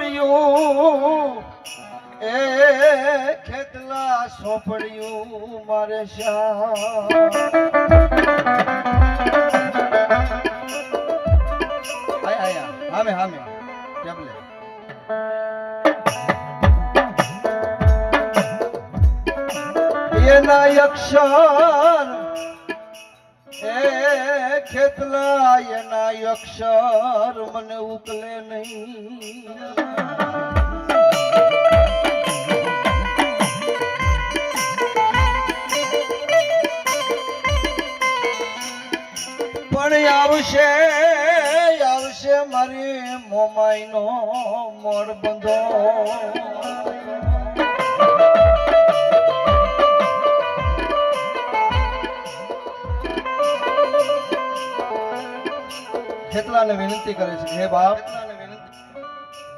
સોપડિયું એ ખેતલા સોપડિયું મારે શ્યામ આયા હામે હામે કેબલે એના અક્ષર એ ખેતલા એના અક્ષર મને ઉકલે નહીં પણ આવશે આવશે મારી મોમાઈનો મોડ બંધો ખેતલાને વિનંતી કરે છે હે બાપ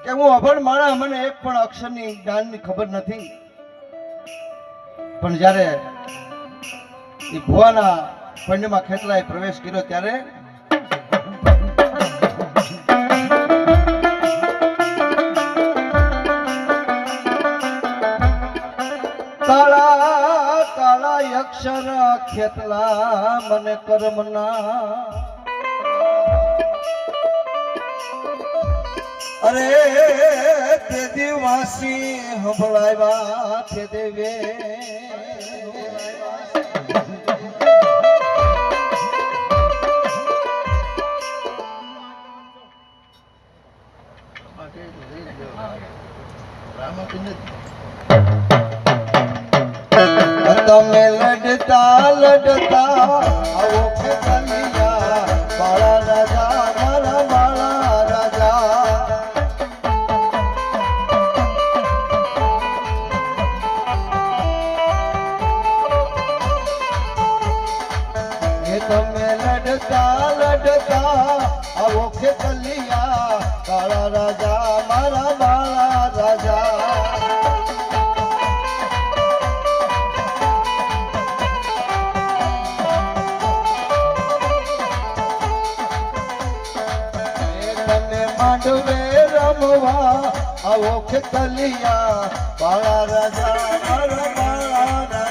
કે હું અભણ માણસ મને એક પણ અક્ષરની જ્ઞાનની ખબર નથી પણ જ્યારે એ ભુવાના પંડમાં ખેતલાએ પ્રવેશ કર્યો ત્યારે કાળા કાળા અક્ષર ખેતલા મને કર્મના અરે તે દિવાસી હંભળાવ્યા તે દેવે તમે લડતા લડતા આવો ખેતલિયા બાળા રાજા મારા બાળા રાજા તમે લડતા લડતા આવો ખેતલિયા કાળા રાજા મારા બાળા રાજા તમે માંડવે રમવા આવો ખેતલિયા બાળા રાજા મારા બાળા રાજા